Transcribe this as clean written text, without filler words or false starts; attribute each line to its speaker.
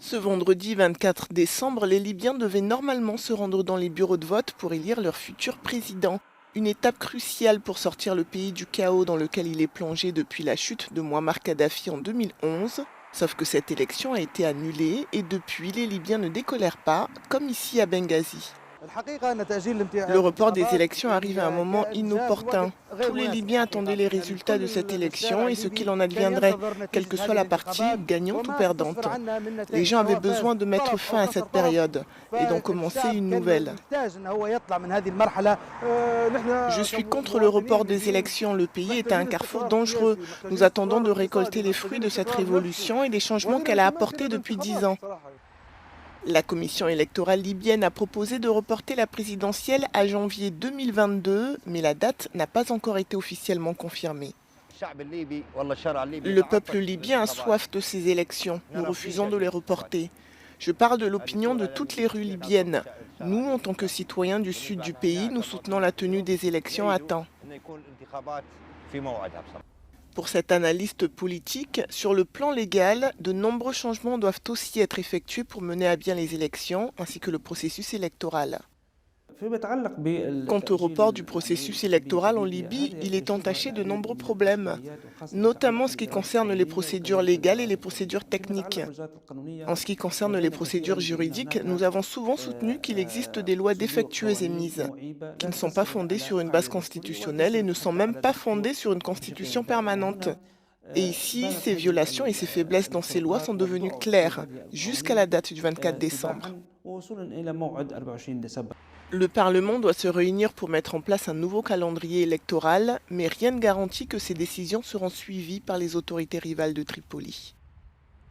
Speaker 1: Ce vendredi 24 décembre, les Libyens devaient normalement se rendre dans les bureaux de vote pour élire leur futur président. Une étape cruciale pour sortir le pays du chaos dans lequel il est plongé depuis la chute de Mouammar Kadhafi en 2011. Sauf que cette élection a été annulée et depuis, les Libyens ne décolèrent pas, comme ici à Benghazi. Le report des élections arrive à un moment inopportun. Tous les Libyens attendaient les résultats de cette élection et ce qu'il en adviendrait, quelle que soit la partie, gagnante ou perdante. Les gens avaient besoin de mettre fin à cette période et d'en commencer une nouvelle. Je suis contre le report des élections. Le pays est à un carrefour dangereux. Nous attendons de récolter les fruits de cette révolution et des changements qu'elle a apportés depuis 10 ans. La commission électorale libyenne a proposé de reporter la présidentielle à janvier 2022, mais la date n'a pas encore été officiellement confirmée. Le peuple libyen a soif de ces élections. Nous refusons de les reporter. Je parle de l'opinion de toutes les rues libyennes. Nous, en tant que citoyens du sud du pays, nous soutenons la tenue des élections à temps. Pour cet analyste politique, sur le plan légal, de nombreux changements doivent aussi être effectués pour mener à bien les élections, ainsi que le processus électoral. Quant au report du processus électoral en Libye, il est entaché de nombreux problèmes, notamment en ce qui concerne les procédures légales et les procédures techniques. En ce qui concerne les procédures juridiques, nous avons souvent soutenu qu'il existe des lois défectueuses émises, qui ne sont pas fondées sur une base constitutionnelle et ne sont même pas fondées sur une constitution permanente. Et ici, ces violations et ces faiblesses dans ces lois sont devenues claires, jusqu'à la date du 24 décembre. Le Parlement doit se réunir pour mettre en place un nouveau calendrier électoral, mais rien ne garantit que ces décisions seront suivies par les autorités rivales de Tripoli.